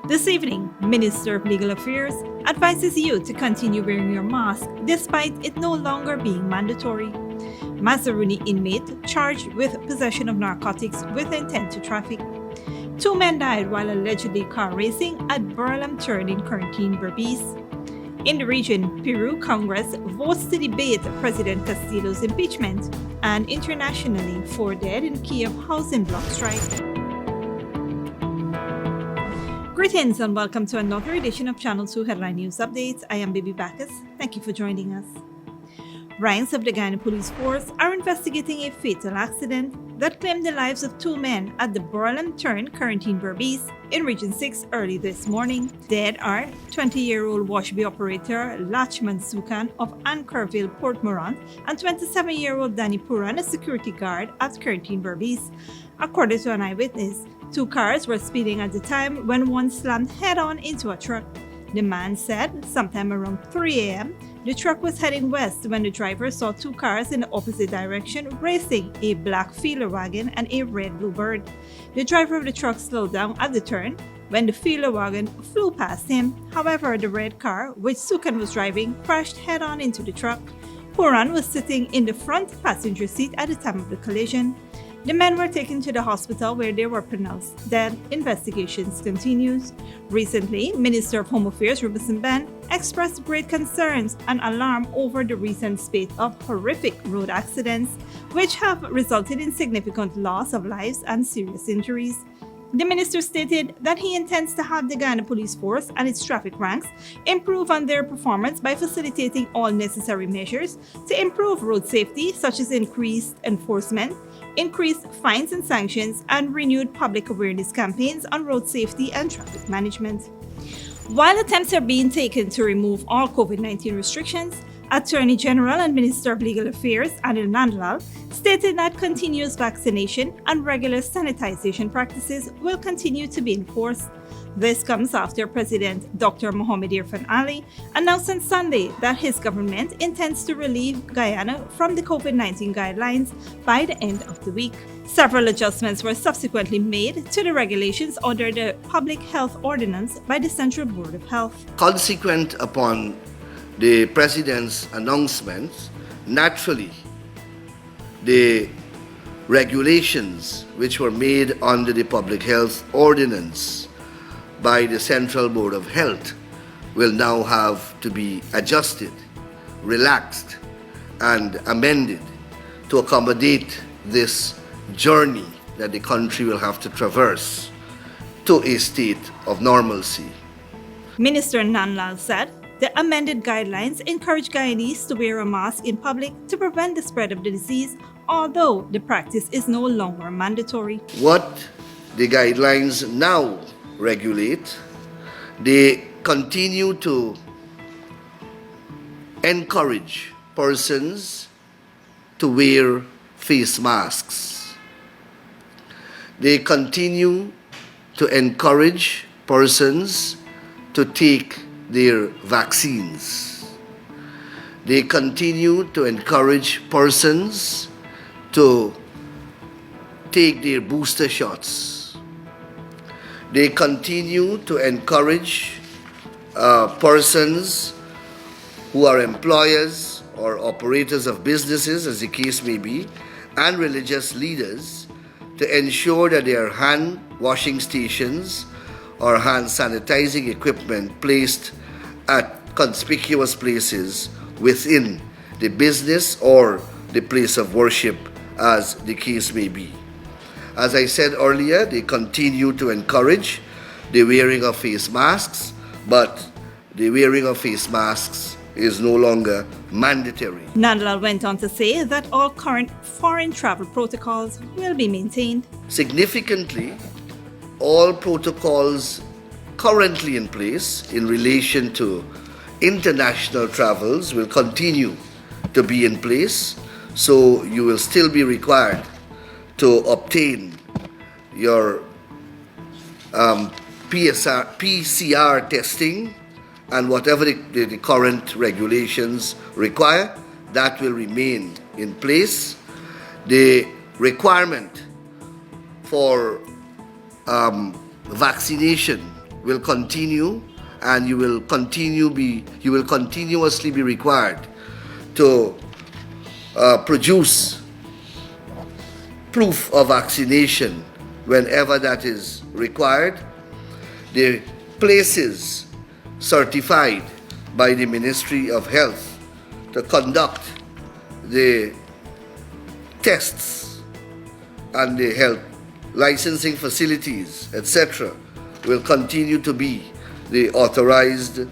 This evening, Minister of Legal Affairs advises you to continue wearing your mask despite it no longer being mandatory. Mazaruni inmate charged with possession of narcotics with intent to traffic. 2 men died while allegedly car racing at Burlam Turn in Curtin, Berbice. In the region, Peru Congress votes to debate President Castillo's impeachment, and internationally, 4 dead in Kiev housing block strike. Greetings and welcome to another edition of Channel 2 Headline News Updates. I am Baby Bacchus. Thank you for joining us. Ranks of the Guyana Police Force are investigating a fatal accident that claimed the lives of 2 men at the Burlam Turn, Curtin, Berbice in Region 6 early this morning. Dead are 20-year-old Washby operator Lachman Sukan of Ankerville, Port Morant, and 27-year-old Danny Puran, a security guard at Curtin, Berbice. According to an eyewitness, 2 cars were speeding at the time when one slammed head-on into a truck. The man said sometime around 3 a.m., the truck was heading west when the driver saw 2 cars in the opposite direction racing, a black feeler wagon and a red bluebird. The driver of the truck slowed down at the turn when the feeler wagon flew past him. However, the red car, which Sukan was driving, crashed head-on into the truck. Puran was sitting in the front passenger seat at the time of the collision. The men were taken to the hospital where they were pronounced dead. Investigations continues. Recently, Minister of Home Affairs Robertson Ban expressed great concerns and alarm over the recent spate of horrific road accidents, which have resulted in significant loss of lives and serious injuries. The minister stated that he intends to have the Guyana Police Force and its traffic ranks improve on their performance by facilitating all necessary measures to improve road safety, such as increased enforcement, increased fines and sanctions, and renewed public awareness campaigns on road safety and traffic management. While attempts are being taken to remove all COVID-19 restrictions, Attorney General and Minister of Legal Affairs Anil Nandlall stated that continuous vaccination and regular sanitization practices will continue to be enforced. This comes after President Dr. Mohamed Irfan Ali announced on Sunday that his government intends to relieve Guyana from the COVID-19 guidelines by the end of the week. Several adjustments were subsequently made to the regulations under the Public Health Ordinance by the Central Board of Health. Consequent upon the President's announcements, naturally, the regulations which were made under the Public Health Ordinance by the Central Board of Health will now have to be adjusted, relaxed, and amended to accommodate this journey that the country will have to traverse to a state of normalcy. Minister Nandlall said the amended guidelines encourage Guyanese to wear a mask in public to prevent the spread of the disease, although the practice is no longer mandatory. What the guidelines now regulate, they continue to encourage persons to wear face masks. They continue to encourage persons to take their vaccines. They continue to encourage persons to take their booster shots. They continue to encourage persons who are employers or operators of businesses, as the case may be, and religious leaders to ensure that their hand washing stations or hand sanitizing equipment placed at conspicuous places within the business or the place of worship, as the case may be. As I said earlier, they continue to encourage the wearing of face masks, but the wearing of face masks is no longer mandatory. Nandlall went on to say that all current foreign travel protocols will be maintained. Significantly, all protocols currently in place in relation to international travels will continue to be in place, so you will still be required to obtain your PCR testing and whatever the current regulations require, that will remain in place. The requirement for vaccination will continue, and you will continuously be required to produce proof of vaccination whenever that is required. The places certified by the Ministry of Health to conduct the tests and the health licensing facilities, etc., will continue to be the authorized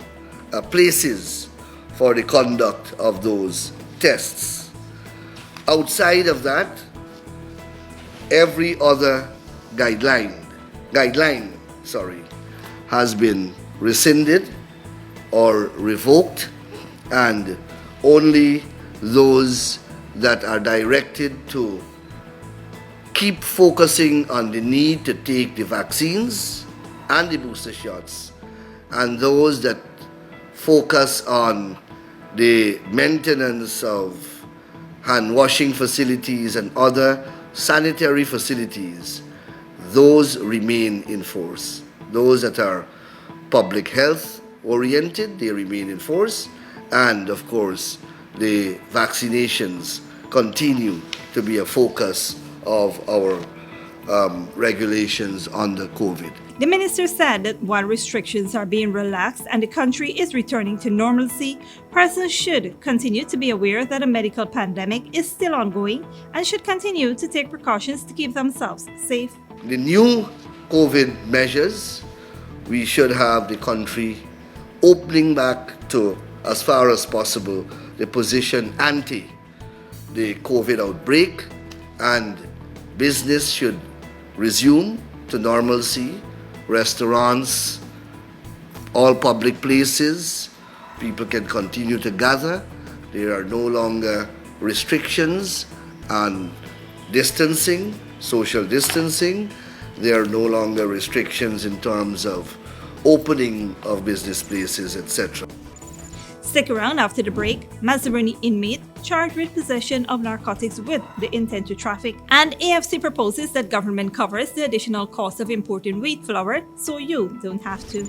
places for the conduct of those tests. Outside of that, every other guideline has been rescinded or revoked, and only those that are directed to keep focusing on the need to take the vaccines and the booster shots, and those that focus on the maintenance of hand washing facilities and other sanitary facilities, those remain in force. Those that are public health oriented, they remain in force, and of course the vaccinations continue to be a focus of our regulations on the COVID. The minister said that while restrictions are being relaxed and the country is returning to normalcy, persons should continue to be aware that a medical pandemic is still ongoing and should continue to take precautions to keep themselves safe. The new COVID measures, we should have the country opening back to, as far as possible, the position ante the COVID outbreak, and business should resume to normalcy. Restaurants, all public places, people can continue to gather. There are no longer restrictions on distancing, social distancing. There are no longer restrictions in terms of opening of business places, etc. Stick around after the break. Mazaruni inmate charged with possession of narcotics with the intent to traffic. And AFC proposes that government covers the additional cost of importing wheat flour so you don't have to.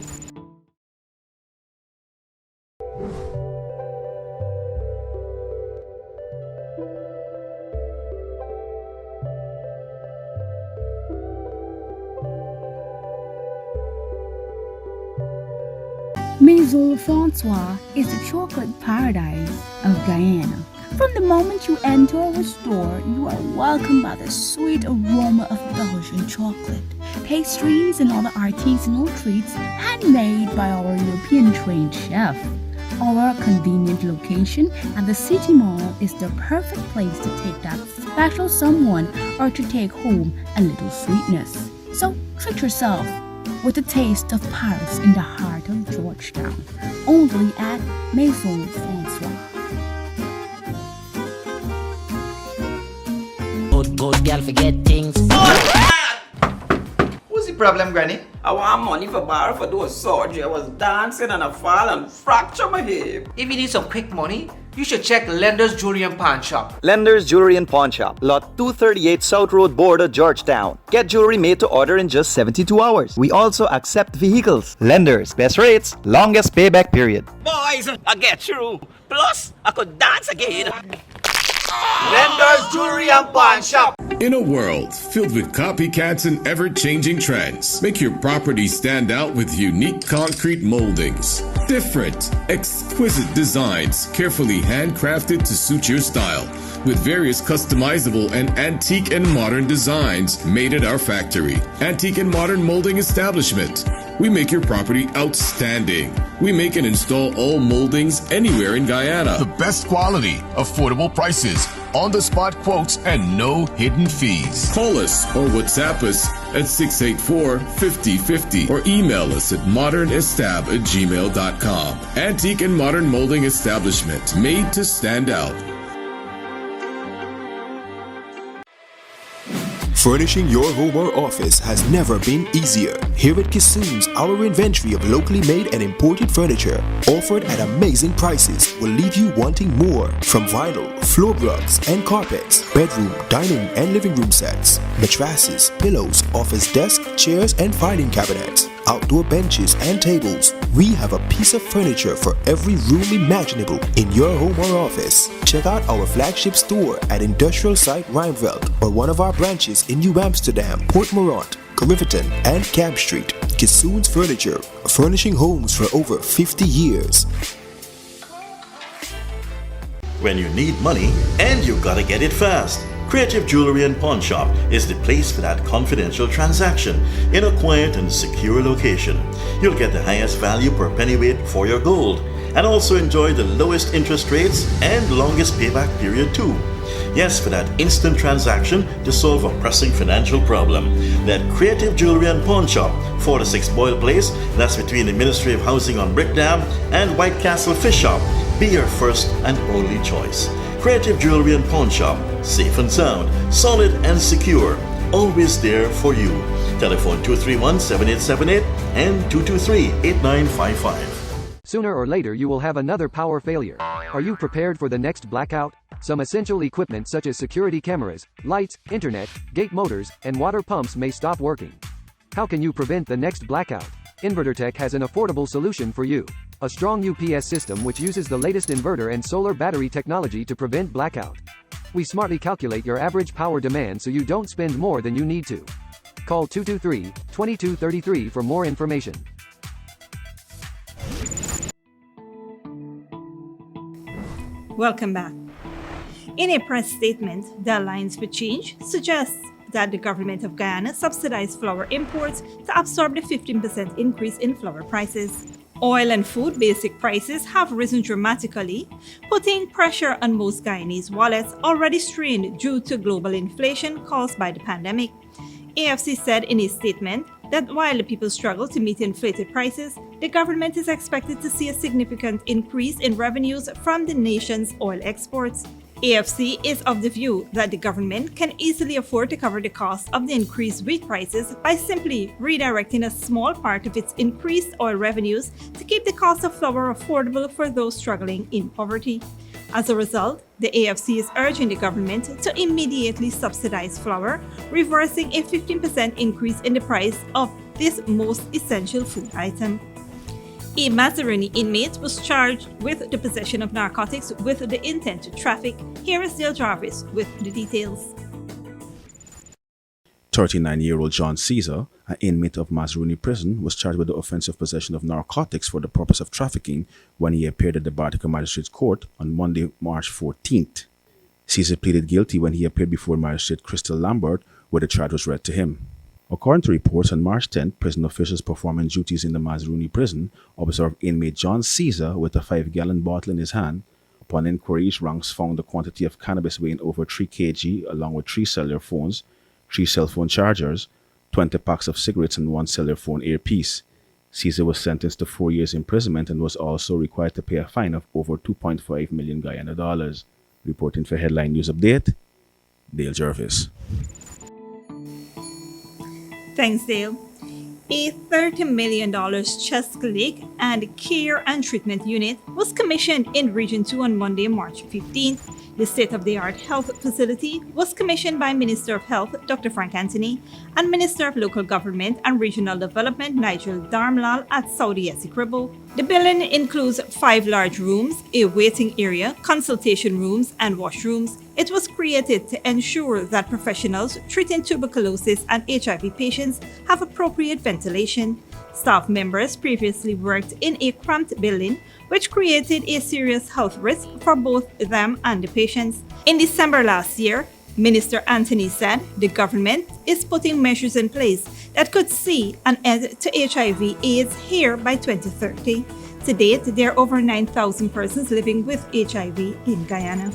Maison Francois is the chocolate paradise of Guyana. From the moment you enter our store, you are welcomed by the sweet aroma of Belgian chocolate, pastries, and other artisanal treats handmade by our European-trained chef. Our convenient location at the City Mall is the perfect place to take that special someone or to take home a little sweetness. So treat yourself with a taste of Paris in the heart of Georgetown, only at Maison Francois. Good girl forget things. What's the problem, Granny? I want money for borrow for those surgery. I was dancing and I fall and fracture my hip. If you need some quick money, you should check Lender's Jewelry and Pawn Shop. Lender's Jewelry and Pawn Shop, Lot 238 South Road Border, Georgetown. Get jewelry made to order in just 72 hours. We also accept vehicles. Lender's, best rates, longest payback period. Boys, I get through. Plus, I could dance again. Lender's Jewelry and Pawn Shop. In a world filled with copycats and ever-changing trends, make your property stand out with unique concrete moldings. Different, exquisite designs, carefully handcrafted to suit your style, with various customizable and antique and modern designs made at our factory. Antique and Modern Molding Establishment. We make your property outstanding. We make and install all moldings anywhere in Guyana. The best quality, affordable prices, on-the-spot quotes, and no hidden fees. Call us or WhatsApp us at 684-5050 or email us at modernestab@gmail.com. Antique and Modern Molding Establishment, made to stand out. Furnishing your home or office has never been easier. Here at Kissoon's, our inventory of locally made and imported furniture, offered at amazing prices, will leave you wanting more. From vinyl, floor rugs and carpets, bedroom, dining and living room sets, mattresses, pillows, office desk, chairs and filing cabinets. outdoor benches, and tables. We have a piece of furniture for every room imaginable in your home or office. Check out our flagship store at Industrial Site Rijnveld or one of our branches in New Amsterdam, Port Morant, Riverton, and Camp Street. Kissoon's Furniture, furnishing homes for over 50 years. When you need money and you gotta get it fast, Creative Jewelry and Pawn Shop is the place for that confidential transaction in a quiet and secure location. You'll get the highest value per pennyweight for your gold and also enjoy the lowest interest rates and longest payback period too. Yes, for that instant transaction to solve a pressing financial problem. That Creative Jewelry and Pawn Shop, 46 Boyle Place, that's between the Ministry of Housing on Brickdam and White Castle Fish Shop, be your first and only choice. Creative Jewelry and Pawn Shop, safe and sound, solid and secure, always there for you. Telephone 231-7878 and 223-8955. Sooner or later you will have another power failure. Are you prepared for the next blackout? Some essential equipment such as security cameras, lights, internet, gate motors, and water pumps may stop working. How can you prevent the next blackout? InverterTech has an affordable solution for you. A strong UPS system which uses the latest inverter and solar battery technology to prevent blackout. We smartly calculate your average power demand so you don't spend more than you need to. Call 223-2233 for more information. Welcome back. In a press statement, the Alliance for Change suggests that the government of Guyana subsidized flour imports to absorb the 15% increase in flour prices. Oil and food basic prices have risen dramatically, putting pressure on most Guyanese wallets already strained due to global inflation caused by the pandemic. AFC said in a statement that while the people struggle to meet inflated prices, the government is expected to see a significant increase in revenues from the nation's oil exports. AFC is of the view that the government can easily afford to cover the cost of the increased wheat prices by simply redirecting a small part of its increased oil revenues to keep the cost of flour affordable for those struggling in poverty. As a result, the AFC is urging the government to immediately subsidize flour, reversing a 15% increase in the price of this most essential food item. A Mazaruni inmate was charged with the possession of narcotics with the intent to traffic. Here is Dale Jarvis with the details. 39-year-old John Caesar, an inmate of Mazaruni prison, was charged with the offense of possession of narcotics for the purpose of trafficking when he appeared at the Bartica Magistrates Court on Monday, March 14th. Caesar pleaded guilty when he appeared before Magistrate Crystal Lambert, where the charge was read to him. According to reports, on March 10th, prison officials performing duties in the Mazaruni prison observed inmate John Caesar with a 5-gallon bottle in his hand. Upon inquiries, ranks found the quantity of cannabis weighing over 3 kg along with 3 cellular phones, 3 cell phone chargers, 20 packs of cigarettes and 1 cellular phone earpiece. Caesar was sentenced to 4 years imprisonment and was also required to pay a fine of over 2.5 million Guyana dollars. Reporting for Headline News Update, Dale Jarvis. Thanks, Dale. A $30 million Chesapeake and Care and Treatment Unit was commissioned in Region 2 on Monday, March 15th. The state-of-the-art health facility was commissioned by Minister of Health, Dr. Frank Anthony, and Minister of Local Government and Regional Development, Nigel Darmlal, at Saudi Essequibo. The building includes 5 large rooms, a waiting area, consultation rooms, and washrooms. It was created to ensure that professionals treating tuberculosis and HIV patients have appropriate ventilation. Staff members previously worked in a cramped building, which created a serious health risk for both them and the patients. In December last year, Minister Anthony said the government is putting measures in place that could see an end to HIV/AIDS here by 2030. To date, there are over 9,000 persons living with HIV in Guyana.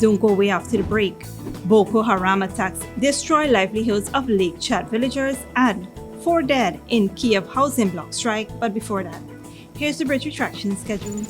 Don't go away after the break. Boko Haram attacks destroy livelihoods of Lake Chad villagers and 4 dead in Kiev housing block strike. But before that, here's the bridge retraction schedule.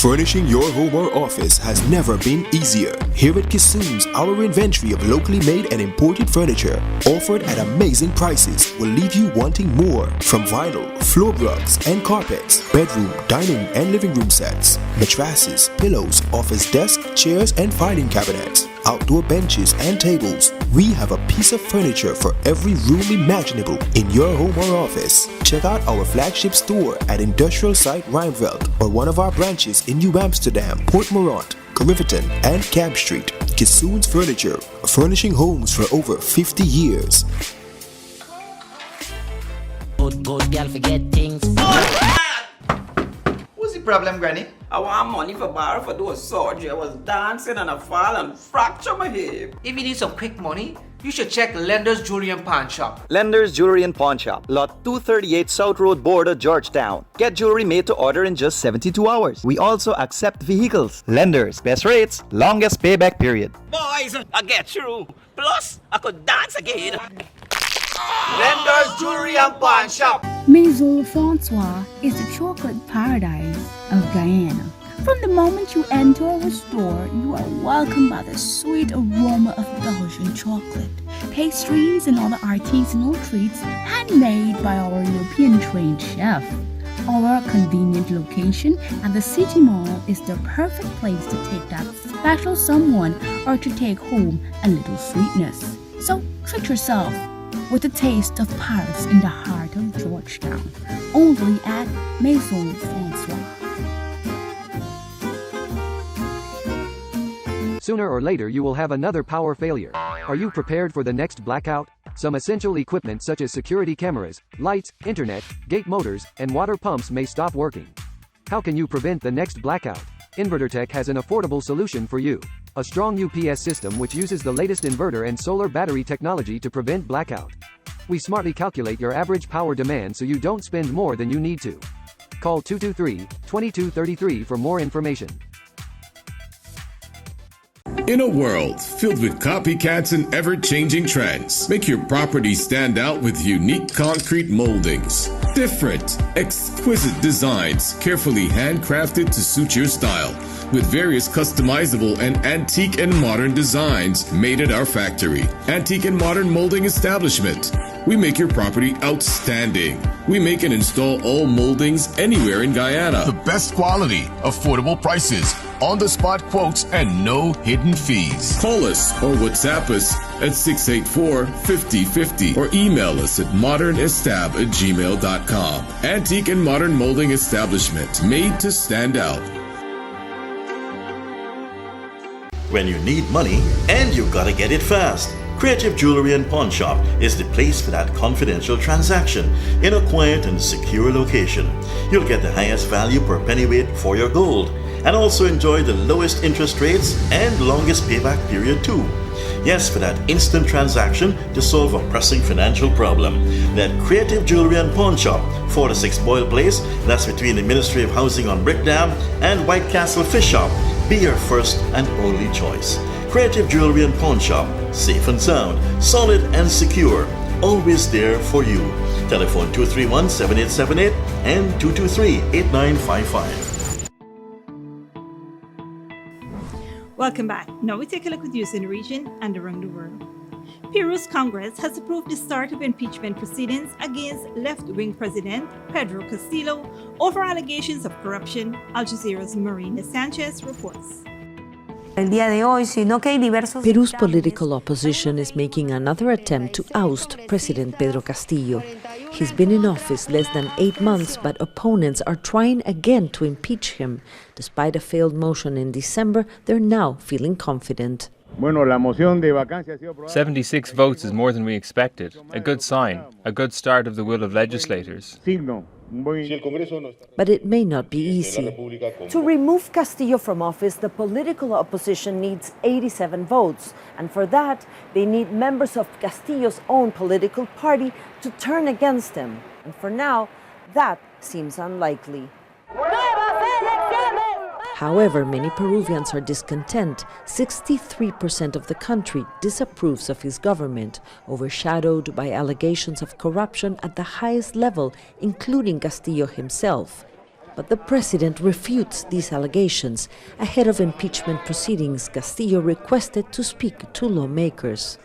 Furnishing your home or office has never been easier. Here at Kissoon's, our inventory of locally made and imported furniture, offered at amazing prices, will leave you wanting more. From vinyl, floor rugs and carpets, bedroom, dining and living room sets, mattresses, pillows, office desk, chairs and filing cabinets, outdoor benches and tables. We have a piece of furniture for every room imaginable in your home or office. Check out our flagship store at Industrial Site Rijnveld or one of our branches in New Amsterdam, Port Morant, Riverton and Camp Street. Kissoon's Furniture, furnishing homes for over 50 years. Good girl forget things. What's the problem, Granny? I want money for borrow for do a surgery. I was dancing and I fall and fracture my hip. If you need some quick money, you should check Lender's Jewelry and Pawn Shop. Lender's Jewelry and Pawn Shop, Lot 238 South Road, Border, Georgetown. Get jewelry made to order in just 72 hours. We also accept vehicles. Lenders, best rates, longest payback period. Boys, I get through. Plus, I could dance again. Lender's Jewelry and Pawn Shop. Maison Francois is the chocolate paradise of Guyana. From the moment you enter our store, you are welcomed by the sweet aroma of Belgian chocolate, pastries and other artisanal treats handmade by our European-trained chef. Our convenient location at the City Mall is the perfect place to take that special someone or to take home a little sweetness. So treat yourself with a taste of Paris in the heart of Georgetown, only at Maison Francois. Sooner or later you will have another power failure. Are you prepared for the next blackout? Some essential equipment such as security cameras, lights, internet, gate motors, and water pumps may stop working. How can you prevent the next blackout? InverterTech has an affordable solution for you. A strong UPS system which uses the latest inverter and solar battery technology to prevent blackout. We smartly calculate your average power demand so you don't spend more than you need to. Call 223-2233 for more information. In a world filled with copycats and ever-changing trends, make your property stand out with unique concrete moldings. Different, exquisite designs carefully handcrafted to suit your style, with various customizable and antique and modern designs made at our factory. Antique and Modern Molding Establishment. We make your property outstanding. We make and install all moldings anywhere in Guyana. The best quality, affordable prices, on-the-spot quotes, and no hidden fees. Call us or WhatsApp us at 684-5050 or email us at modernestab@gmail.com. Antique and Modern Molding Establishment, made to stand out. When you need money and you gotta get it fast, Creative Jewelry and Pawn Shop is the place for that confidential transaction in a quiet and secure location. You'll get the highest value per pennyweight for your gold and also enjoy the lowest interest rates and longest payback period too. Yes, for that instant transaction to solve a pressing financial problem. That Creative Jewelry and Pawn Shop, 4-6 Boyle Place, that's between the Ministry of Housing on Brick Dam and White Castle Fish Shop, be your first and only choice. Creative Jewelry and Pawn Shop, safe and sound, solid and secure, always there for you. Telephone 231-7878 and 223-8955. Welcome back. Now we take a look at news in the region and around the world. Peru's Congress has approved the start of impeachment proceedings against left-wing President Pedro Castillo over allegations of corruption, Al Jazeera's Marina Sanchez reports. Peru's political opposition is making another attempt to oust President Pedro Castillo. He's been in office less than 8 months, but opponents are trying again to impeach him. Despite a failed motion in December, they're now feeling confident. 76 votes is more than we expected. A good sign, a good start of the will of legislators. But it may not be easy. To remove Castillo from office, the political opposition needs 87 votes. And for that, they need members of Castillo's own political party to turn against him. And for now, that seems unlikely. However, many Peruvians are discontent. 63% of the country disapproves of his government, overshadowed by allegations of corruption at the highest level, including Castillo himself. But the president refutes these allegations. Ahead of impeachment proceedings, Castillo requested to speak to lawmakers.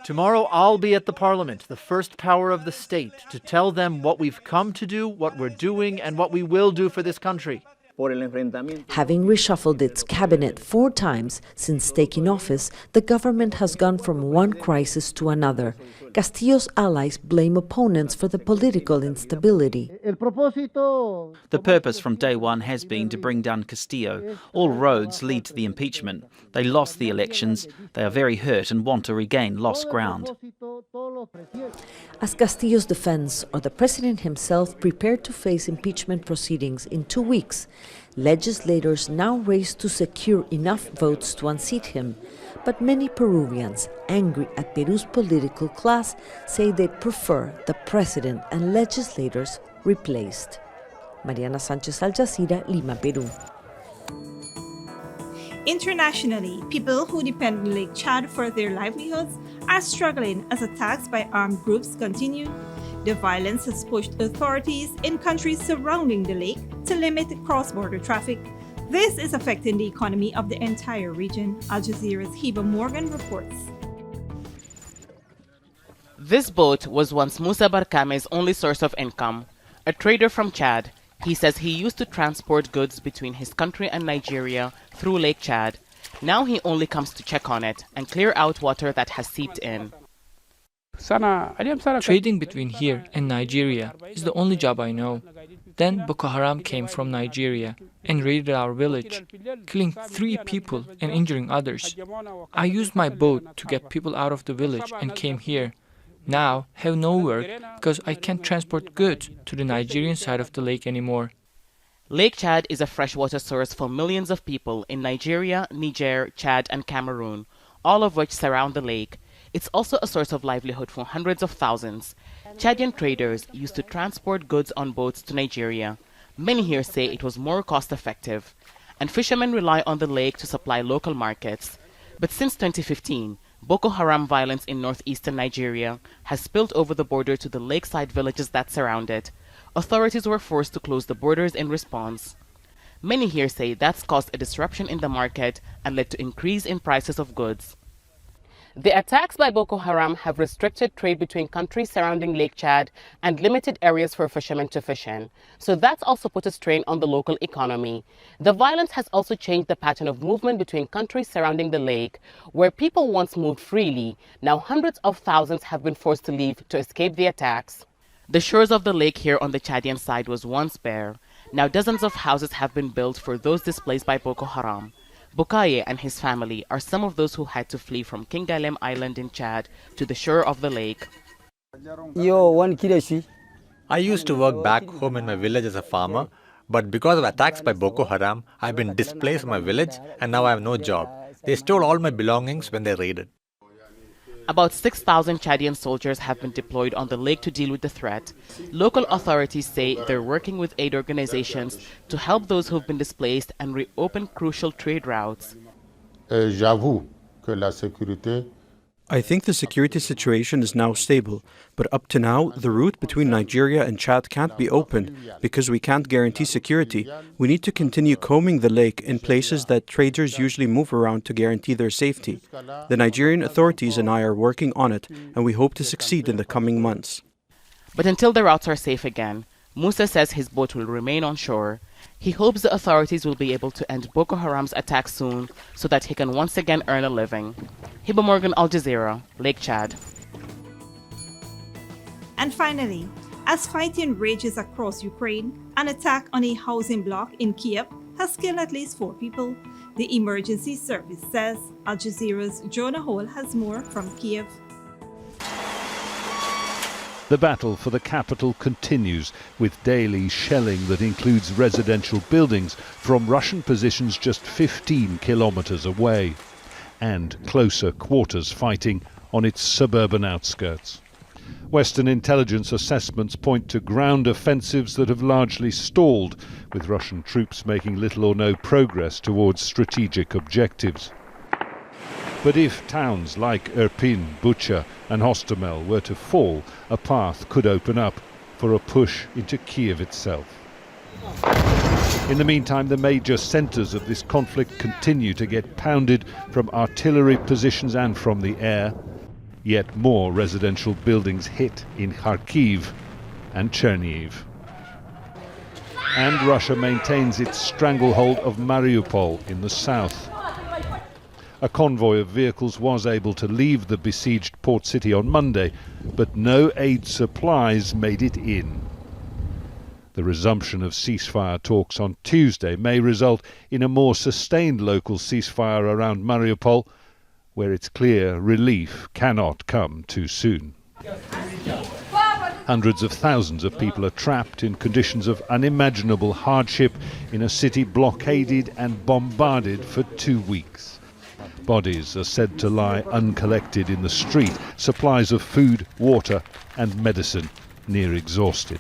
Tomorrow I'll be at the Parliament, the first power of the state, to tell them what we've come to do, what we're doing, and what we will do for this country. Having reshuffled its cabinet 4 times since taking office, the government has gone from one crisis to another. Castillo's allies blame opponents for the political instability. The purpose from day one has been to bring down Castillo. All roads lead to the impeachment. They lost the elections. They are very hurt and want to regain lost ground. As Castillo's defense or the president himself prepare to face impeachment proceedings in 2 weeks, legislators now race to secure enough votes to unseat him. But many Peruvians, angry at Peru's political class, say they'd prefer the president and legislators replaced. Mariana Sanchez, Al Jazeera, Lima, Peru. Internationally, people who depend on Lake Chad for their livelihoods are struggling as attacks by armed groups continue. The violence has pushed authorities in countries surrounding the lake to limit cross-border traffic. This is affecting the economy of the entire region. Al Jazeera's Heba Morgan reports. This boat was once Musa Barkame's only source of income. A trader from Chad, he says he used to transport goods between his country and Nigeria through Lake Chad. Now he only comes to check on it and clear out water that has seeped in. Trading between here and Nigeria is the only job I know. Then Boko Haram came from Nigeria and raided our village, killing 3 people and injuring others. I used my boat to get people out of the village and came here. Now have no work because I can't transport goods to the Nigerian side of the lake anymore. Lake Chad is a freshwater source for millions of people in Nigeria, Niger, Chad, and Cameroon, all of which surround the lake. It's also a source of livelihood for hundreds of thousands. Chadian traders used to transport goods on boats to Nigeria. Many here say it was more cost-effective. And fishermen rely on the lake to supply local markets. But since 2015, Boko Haram violence in northeastern Nigeria has spilled over the border to the lakeside villages that surround it. Authorities were forced to close the borders in response. Many here say that's caused a disruption in the market and led to increase in prices of goods. The attacks by Boko Haram have restricted trade between countries surrounding Lake Chad and limited areas for fishermen to fish in. So that's also put a strain on the local economy. The violence has also changed the pattern of movement between countries surrounding the lake. Where people once moved freely, now hundreds of thousands have been forced to leave to escape the attacks. The shores of the lake here on the Chadian side was once bare. Now dozens of houses have been built for those displaced by Boko Haram. Bukaye and his family are some of those who had to flee from Kingalem Island in Chad to the shore of the lake. I used to work back home in my village as a farmer, but because of attacks by Boko Haram, I've been displaced from my village and now I have no job. They stole all my belongings when they raided. About 6,000 Chadian soldiers have been deployed on the lake to deal with the threat. Local authorities say they're working with aid organizations to help those who've been displaced and reopen crucial trade routes. I think the security situation is now stable, but up to now, the route between Nigeria and Chad can't be opened because we can't guarantee security. We need to continue combing the lake in places that traders usually move around to guarantee their safety. The Nigerian authorities and I are working on it, and we hope to succeed in the coming months. But until the routes are safe again, Musa says his boat will remain on shore. He hopes the authorities will be able to end Boko Haram's attack soon so that he can once again earn a living. Heba Morgan, Al Jazeera, Lake Chad. And finally, as fighting rages across Ukraine, an attack on a housing block in Kiev has killed at least 4 people. The emergency service says. Al Jazeera's Jonah Hall has more from Kiev. The battle for the capital continues, with daily shelling that includes residential buildings from Russian positions just 15 kilometers away, and closer quarters fighting on its suburban outskirts. Western intelligence assessments point to ground offensives that have largely stalled, with Russian troops making little or no progress towards strategic objectives. But if towns like Irpin, Bucha and Hostomel were to fall, a path could open up for a push into Kiev itself. In the meantime, the major centres of this conflict continue to get pounded from artillery positions and from the air. Yet more residential buildings hit in Kharkiv and Chernihiv. And Russia maintains its stranglehold of Mariupol in the south. A convoy of vehicles was able to leave the besieged port city on Monday, but no aid supplies made it in. The resumption of ceasefire talks on Tuesday may result in a more sustained local ceasefire around Mariupol, where it's clear relief cannot come too soon. Hundreds of thousands of people are trapped in conditions of unimaginable hardship in a city blockaded and bombarded for 2 weeks. Bodies are said to lie uncollected in the street, supplies of food, water and medicine near exhausted.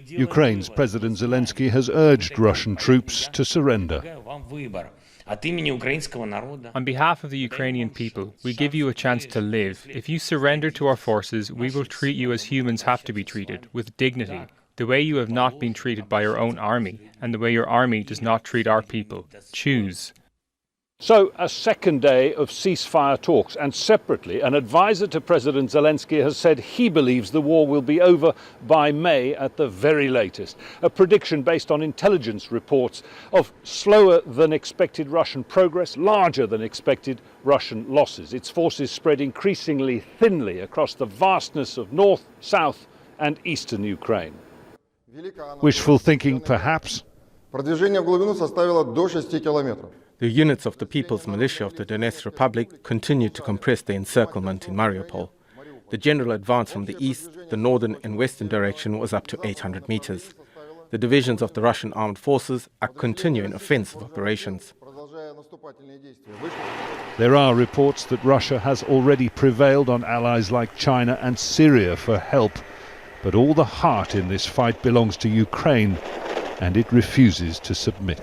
Ukraine's President Zelensky has urged Russian troops to surrender. On behalf of the Ukrainian people, we give you a chance to live. If you surrender to our forces, we will treat you as humans have to be treated, with dignity, the way you have not been treated by your own army, and the way your army does not treat our people. Choose. So, a second day of ceasefire talks, and separately, an advisor to President Zelensky has said he believes the war will be over by May at the very latest. A prediction based on intelligence reports of slower than expected Russian progress, larger than expected Russian losses. Its forces spread increasingly thinly across the vastness of north, south and eastern Ukraine. Wishful thinking, perhaps? The units of the People's Militia of the Donetsk Republic continue to compress the encirclement in Mariupol. The general advance from the east, the northern and western direction was up to 800 meters. The divisions of the Russian armed forces are continuing offensive operations. There are reports that Russia has already prevailed on allies like China and Syria for help. But all the heart in this fight belongs to Ukraine, and it refuses to submit.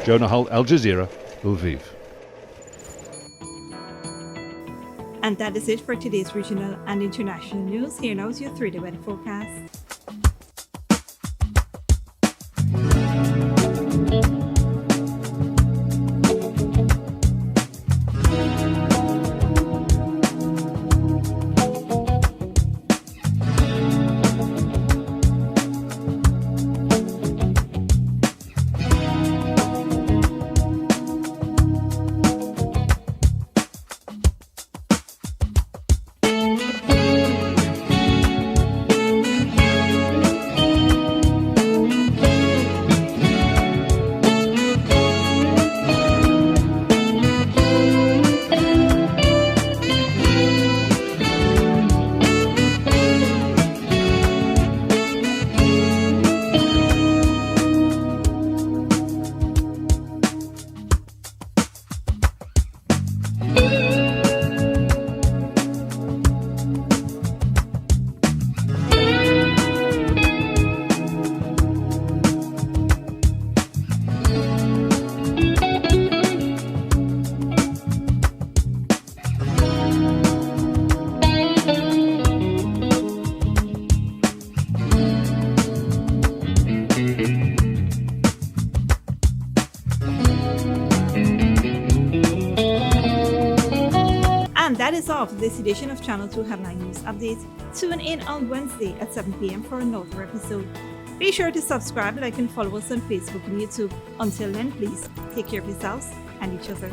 Jonah Hull, Al Jazeera, Lviv. And that is it for today's regional and international news. Here now is your 3-day weather forecast. That is all for this edition of Channel 2 Headline News Updates. Tune in on Wednesday at 7 p.m. for another episode. Be sure to subscribe, like, and follow us on Facebook and YouTube. Until then, please take care of yourselves and each other.